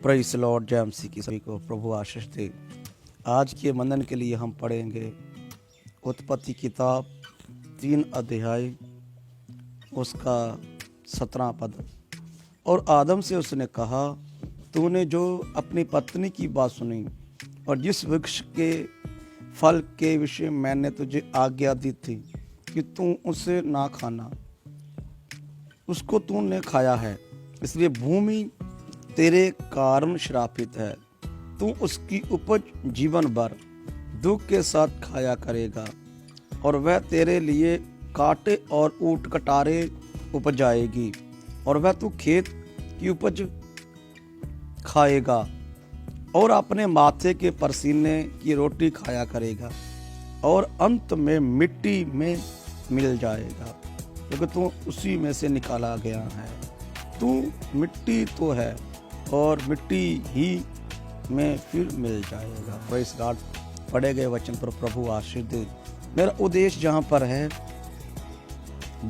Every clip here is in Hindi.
Praise the Lord. जय मसीह की सभी को प्रभु आशीष दे। आज के मंदन के लिए हम पढ़ेंगे उत्पत्ति किताब 3 अध्याय उसका 17 पद। और आदम से उसने कहा, तूने जो अपनी पत्नी की बात सुनी और जिस वृक्ष के फल के विषय मैंने तुझे आज्ञा दी थी कि तू उसे ना खाना, उसको तूने खाया है, इसलिए भूमि तेरे कारण श्रापित है। तू उसकी उपज जीवन भर दुख के साथ खाया करेगा और वह तेरे लिए कांटे और ऊंट कटारे उपजाएगी और वह तू खेत की उपज खाएगा और अपने माथे के पसीने की रोटी खाया करेगा और अंत में मिट्टी में मिल जाएगा, क्योंकि तू उसी में से निकाला गया है। तू मिट्टी तो है और मिट्टी ही में फिर मिल जाएगा। Praise God. पढ़े गए वचन पर प्रभु आशीष दे। मेरा उद्देश्य जहाँ पर है,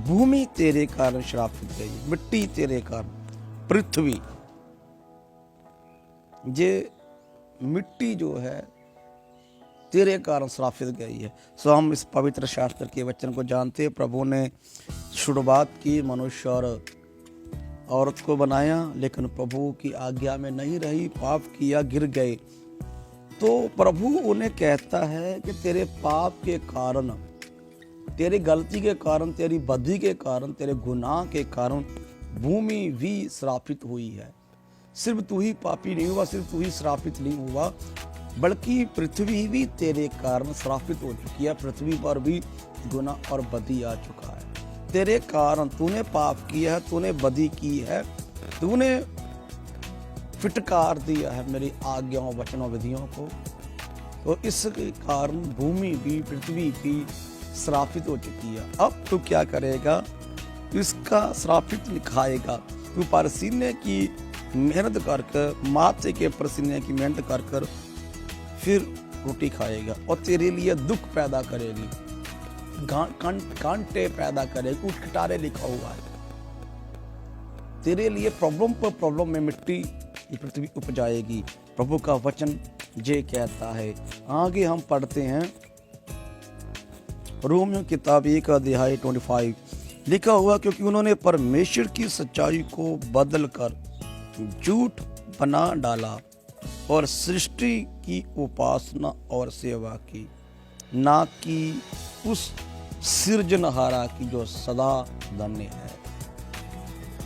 भूमि तेरे कारण श्रापित गई, मिट्टी तेरे कारण, पृथ्वी, ये मिट्टी जो है तेरे कारण श्रापित गई है। सो हम इस पवित्र शास्त्र के वचन को जानते हैं। प्रभु ने शुरुआत की, मनुष्य और औरत को बनाया, लेकिन प्रभु की आज्ञा में नहीं रही, पाप किया, गिर गए। तो प्रभु उन्हें कहता है कि तेरे पाप के कारण, तेरी गलती के कारण, तेरी बदी के कारण, तेरे गुनाह के कारण भूमि भी श्रापित हुई है। सिर्फ तू ही पापी नहीं हुआ, सिर्फ तू ही श्रापित नहीं हुआ, बल्कि पृथ्वी भी तेरे कारण श्रापित हो चुकी है। पृथ्वी पर भी गुनाह और बदी आ चुका है। तेरे कारण तूने पाप किया है, तूने बदी की है, तूने फिटकार दिया है मेरी आज्ञाओं, वचनों, विधियों को। तो इसके कारण भूमि भी, पृथ्वी भी श्रापित हो चुकी है। अब तू क्या करेगा? इसका श्रापित खाएगा। तू पसीने की मेहनत कर कर, माथे के पसीने की मेहनत कर कर फिर रोटी खाएगा और तेरे लिए दुख पैदा करेगी, कांटे पैदा करेगी, ऊंट कटारे लिखा हुआ है। तेरे लिए प्रॉब्लम पर प्रॉब्लम में मिट्टी की पृथ्वी उपजाएगी। प्रभु का वचन ये कहता है। आगे हम पढ़ते हैं रोमियो किताब 1 अध्याय 25 लिखा हुआ, क्योंकि उन्होंने परमेश्वर की सच्चाई को बदल कर झूठ बना डाला और सृष्टि की उपासना और सेवा की, ना कि उस सृजनहारा की जो सदा धन्य है।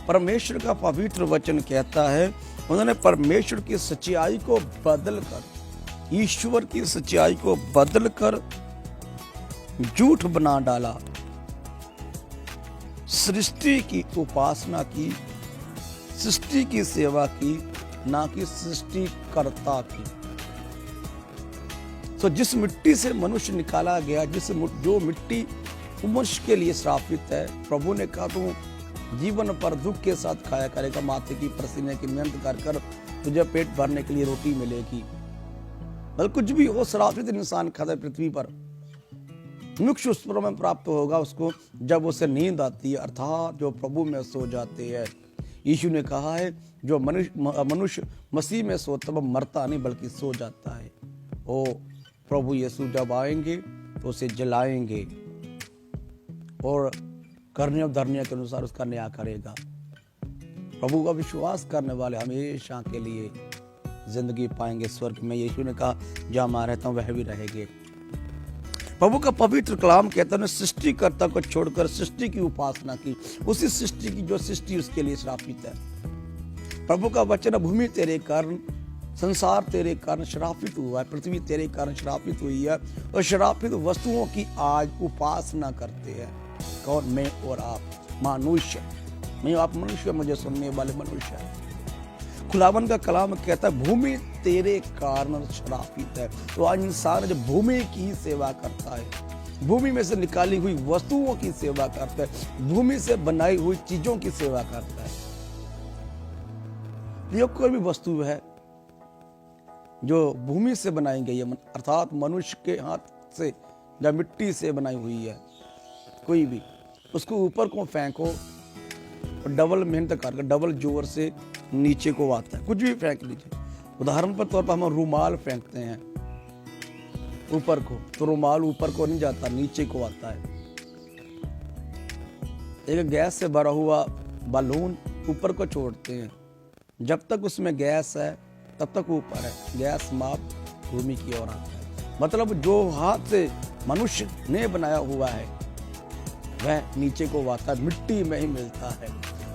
परमेश्वर का पवित्र वचन कहता है, उन्होंने परमेश्वर की सच्चाई को बदल कर, ईश्वर की सच्चाई को बदल कर झूठ बना डाला, सृष्टि की उपासना की, सृष्टि की सेवा की, ना कि सृष्टिकर्ता की। तो जिस मिट्टी से मनुष्य निकाला गया, जो मिट्टी मनुष्य के लिए श्रापित है, प्रभु ने कहा तू जीवन पर दुख के साथ खाया करेगा, माथे की पसीने की मेहनत कर कर तुझे पेट भरने के लिए रोटी मिलेगी। बल्कि कुछ भी हो, श्रापित इंसान खाता है पृथ्वी पर। मोक्ष उस पर में प्राप्त होगा उसको जब उसे नींद आती है, अर्थात जो प्रभु में सो जाते हैं। यीशु ने कहा है, जो मनुष्य मसीह में सोता वह मरता नहीं बल्कि सो जाता है। ओ प्रभु यीशु जब आएंगे तो उसे जलाएंगे और करने और धरने के अनुसार उसका न्याय करेगा। प्रभु का विश्वास करने वाले हमेशा के लिए जिंदगी पाएंगे स्वर्ग में। यीशु ने कहा, जहाँ मैं रहता हूँ वह भी रहेंगे। प्रभु का पवित्र कलाम कहता है, सृष्टिकर्ता को छोड़कर सृष्टि की उपासना की, उसी सृष्टि की जो सृष्टि उसके लिए श्रापित है। प्रभु का वचन, भूमि तेरे कारण, संसार तेरे कारण श्रापित हुआ है, पृथ्वी तेरे कारण श्रापित हुई है और श्रापित वस्तुओं की आज उपासना करते हैं। कौन? मैं और आप, मनुष्य। मैं आप मनुष्य, मुझे सुनने वाले मनुष्य है। खुदावन का कलाम कहता है, भूमि तेरे कारण श्रापित है। तो आज इंसान जब भूमि की सेवा करता है, भूमि में से निकाली हुई वस्तुओं की सेवा करता है, भूमि से बनाई हुई चीजों की सेवा करता है। ये कोई भी वस्तु है जो भूमि से बनाई गई है, अर्थात मनुष्य के हाथ से या मिट्टी से बनाई हुई है, कोई भी उसको ऊपर को फेंको और डबल मेहनत करके, डबल जोर से नीचे को आता है, कुछ भी फेंक लीजिए। उदाहरण पर तौर पर हम रुमाल फेंकते हैं ऊपर को, तो रुमाल ऊपर को नहीं जाता, नीचे को आता है। एक गैस से भरा हुआ बलून ऊपर को छोड़ते हैं, जब तक उसमें गैस है तब तक ऊपर है, गैस माप भूमि की ओर आता है। मतलब जो हाथ से मनुष्य ने बनाया हुआ है वह नीचे को आता है, मिट्टी में ही मिलता है।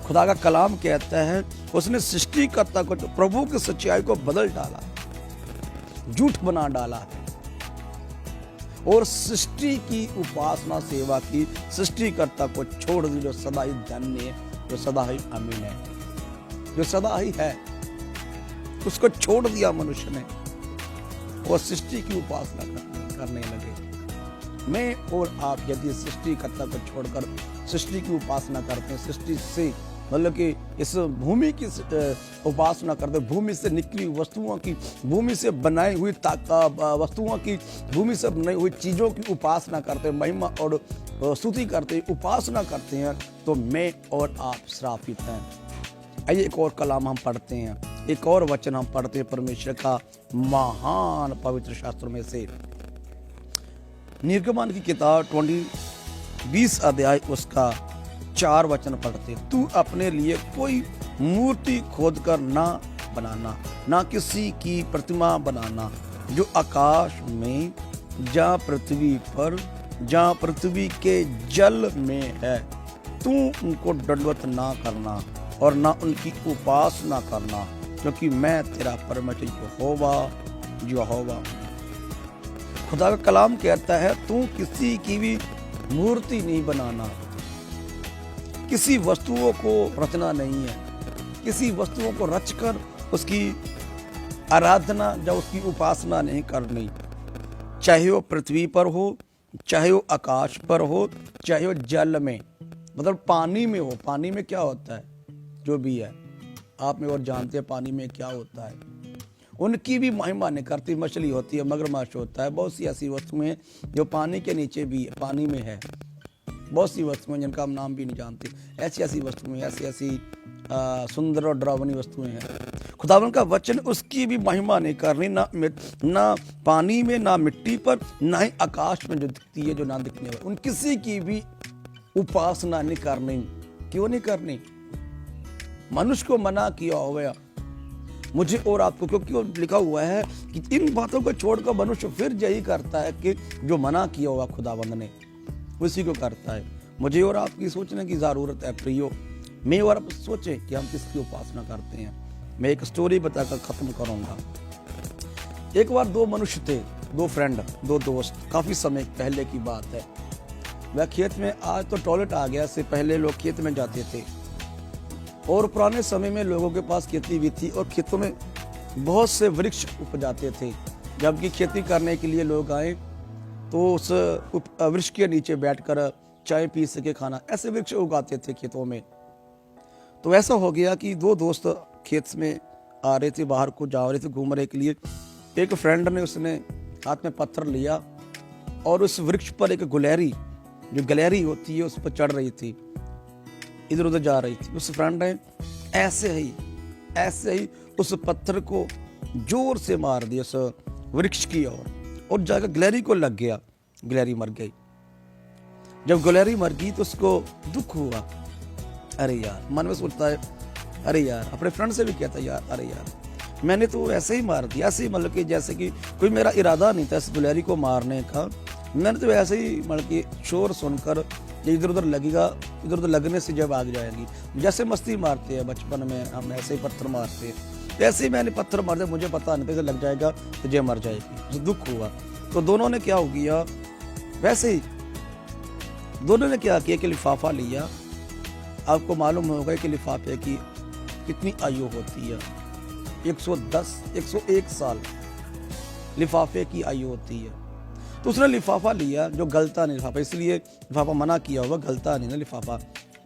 खुदा का कलाम कहता है उसने सृष्टिकर्ता को, प्रभु की सच्चाई को बदल डाला, झूठ बना डाला है और सृष्टि की उपासना सेवा की, सृष्टिकर्ता को छोड़ दी जो सदा ही धन्य है, जो सदा ही अमीन है, जो सदा ही है, उसको छोड़ दिया मनुष्य ने और सृष्टि की उपासना करने लगे। मैं और आप यदि सृष्टिकर्ता को छोड़कर सृष्टि की उपासना करते हैं, सृष्टि से मतलब कि इस भूमि की उपासना करते, भूमि से निकली वस्तुओं की, भूमि से बनाई हुई वस्तुओं की, भूमि से बनाई हुई चीज़ों की उपासना करते, महिमा और स्तुति करते, उपासना करते हैं, तो मैं और आप श्रापित हैं। आइए एक और कलाम हम पढ़ते हैं, एक और वचन हम पढ़ते हैं परमेश्वर का महान पवित्र शास्त्र में से। निर्गमन की किताब 20 अध्याय उसका 4 वचन पढ़ते। तू अपने लिए कोई मूर्ति खोदकर ना बनाना, ना किसी की प्रतिमा बनाना, जो आकाश में, जहाँ पृथ्वी पर, जहाँ पृथ्वी के जल में है। तू उनको दंडवत ना करना और ना उनकी उपासना करना, क्योंकि मैं तेरा परमेश्वर यहोवा। खुदा का कलाम कहता है तू किसी की भी मूर्ति नहीं बनाना, किसी वस्तुओं को रचना नहीं है, किसी वस्तुओं को रचकर उसकी आराधना या उसकी उपासना नहीं करनी, चाहे वो पृथ्वी पर हो, चाहे वो आकाश पर हो, चाहे वो जल में, मतलब पानी में हो। पानी में क्या होता है, जो भी है आप में और जानते हैं पानी में क्या होता है, उनकी भी महिमा नहीं करती। मछली होती है, मगरमच्छ होता है, बहुत सी ऐसी वस्तुएं जो पानी के नीचे भी पानी में है, बहुत सी वस्तुएं जिनका हम नाम भी नहीं जानते, ऐसी ऐसी वस्तुएं, ऐसी ऐसी सुंदर और डरावनी वस्तुएं हैं। खुदावन का वचन उसकी भी महिमा नहीं करनी, ना पानी में, ना मिट्टी पर, ना ही आकाश में जो दिखती है, जो ना दिखने वाली, उन किसी की भी उपासना नहीं करनी। क्यों नहीं करनी? मनुष्य को मना किया हुआ, मुझे और आपको, क्योंकि लिखा हुआ है कि इन बातों को छोड़कर मनुष्य फिर यही करता है कि जो मना किया हुआ खुदावंद ने उसी को करता है। मुझे और आपकी सोचने की ज़रूरत है प्रियो, मैं और आप सोचें कि हम किसकी उपासना करते हैं। मैं एक स्टोरी बताकर ख़त्म करूँगा। एक बार 2 मनुष्य थे, 2 फ्रेंड, 2 दोस्त, काफ़ी समय पहले की बात है। वह खेत में, आज तो टॉयलेट आ गया, से पहले लोग खेत में जाते थे और पुराने समय में लोगों के पास खेती भी थी और खेतों में बहुत से वृक्ष उपजाते थे। जबकि खेती करने के लिए लोग आए तो उस वृक्ष के नीचे बैठकर चाय पी सके, खाना, ऐसे वृक्ष उगाते थे खेतों में। तो ऐसा हो गया कि 2 दोस्त खेत में आ रहे थे, बाहर को जा रहे थे घूमने के लिए। एक फ्रेंड ने, उसने हाथ में पत्थर लिया और उस वृक्ष पर एक गुलहरी, जो गलेरी होती है, उस पर चढ़ रही थी, इधर उधर जा रही थी। उस फ्रेंड ने ऐसे ही उस पत्थर को जोर से मार दिया उस वृक्ष की ओर और जाकर गिलहरी को लग गया। गिलहरी मर गई। जब गिलहरी मर गई तो उसको दुख हुआ। अरे यार, मन में सोचता है, अरे यार, अपने फ्रेंड से भी कहता है, यार अरे यार, मैंने तो ऐसे ही मार दिया, ऐसे ही, मतलब कि जैसे कि कोई मेरा इरादा नहीं था इस गिलहरी को मारने का, मैंने तो ऐसे ही, मतलब कि शोर सुनकर इधर उधर लगेगा, इधर उधर लगने से जब आग जाएगी, जैसे मस्ती मारते हैं बचपन में हम, ऐसे ही पत्थर मारते हैं, ऐसे ही मैंने पत्थर मार दिया, मुझे पता नहीं था लग जाएगा तो जय मर जाएगी। दुख हुआ। तो दोनों ने क्या हो गया, वैसे ही दोनों ने क्या किया कि लिफाफा लिया। आपको मालूम होगा कि लिफाफे की कितनी आयु होती है, 101 साल लिफाफे की आयु होती है। तो उसने लिफाफा लिया जो गलता नहीं, लिफाफा इसलिए लिफाफा मना किया हुआ, गलता नहीं ना लिफाफा,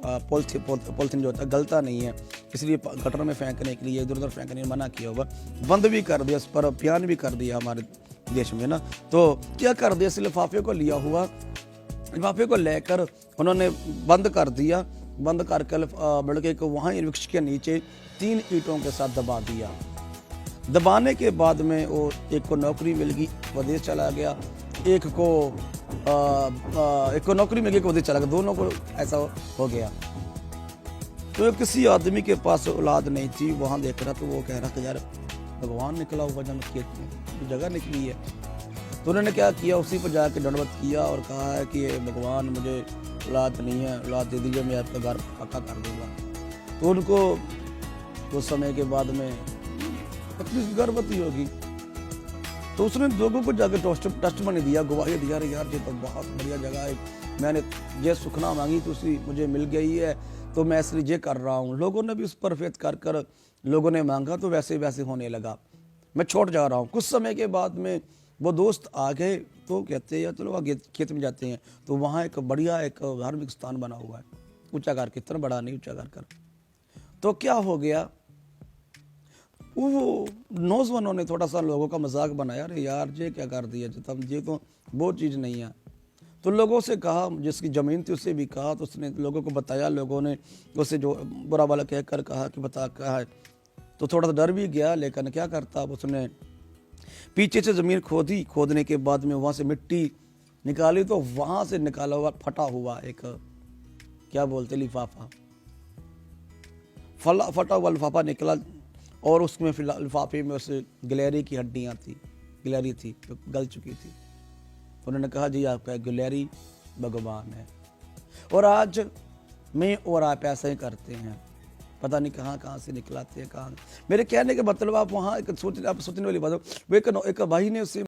पॉलिथीन जो होता है गलता नहीं है, इसलिए गटर में फेंकने के लिए, इधर उधर फेंकने मना किया हुआ, बंद भी कर दिया, इस पर अभियान भी कर दिया हमारे देश में ना। तो क्या कर दिया, इस लिफाफे को लिया हुआ, लिफाफे को लेकर उन्होंने बंद कर दिया बंद करके लड़के को वहाँ ही वृक्ष के नीचे 3 ईंटों के साथ दबा दिया। दबाने के बाद में वो एक को नौकरी मिल गई, विदेश चला गया, एक को नौकरी मिल गई, विदेश चला गया, दोनों को ऐसा हो गया। तो किसी आदमी के पास औलाद नहीं थी, वहाँ देख रहा तो वो कह रहा था यार भगवान निकला हुआ जब खेत में जगह निकली है। तो उन्होंने क्या किया, उसी पर जाकर दंडवत किया और कहा है कि भगवान मुझे औलाद नहीं है, औलाद दे दीजिए, मैं आपका घर पक्का कर दूंगा। तो उनको कुछ समय के बाद में पत्नी गर्भवती होगी, तो उसने लोगों को जाकर टेस्टमनी दिया, गवाही दिया, अरे यार ये तो बहुत बढ़िया जगह है, मैंने ये सुखना मांगी तो उसी मुझे मिल गई है, तो मैं इसलिए ये कर रहा हूँ। लोगों ने भी उस पर फेथ कर लोगों ने मांगा तो वैसे वैसे होने लगा, मैं छोड़ जा रहा हूँ। कुछ समय के बाद में वो दोस्त आ गए तो कहते हैं यार चलो आगे खेत में जाते हैं। तो वहाँ एक बढ़िया एक धार्मिक स्थान बना हुआ है, ऊंचा करके, इतना बड़ा नहीं, ऊंचा कर। तो क्या हो गया, वो नौजवानों ने थोड़ा सा लोगों का मजाक बनाया, अरे यार ये क्या कर दिया, ये तो वो चीज़ नहीं है। तो लोगों से कहा, जिसकी ज़मीन थी उससे भी कहा, तो उसने लोगों को बताया, लोगों ने उससे जो बुरा वाला कह कर कहा कि बता कहा है। तो थोड़ा सा डर भी गया, लेकिन क्या करता, उसने पीछे से ज़मीन खोदी, खोदने के बाद में वहाँ से मिट्टी निकाली, तो वहाँ से निकाला हुआ फटा हुआ एक क्या बोलते लिफाफा, फटा हुआ लिफाफा निकला, और उसमें लिफाफे में उस गिलहरी की हड्डियाँ थी, गिलहरी थी जो गल चुकी थी। उन्होंने कहा जी आपका गिलहरी भगवान है। और आज मैं और आप ऐसा ही करते हैं, पता नहीं कहाँ से निकलाते हैं, कहाँ। मेरे कहने का मतलब आप वहाँ आप सोचने वाली बात हो, वो एक भाई ने उससे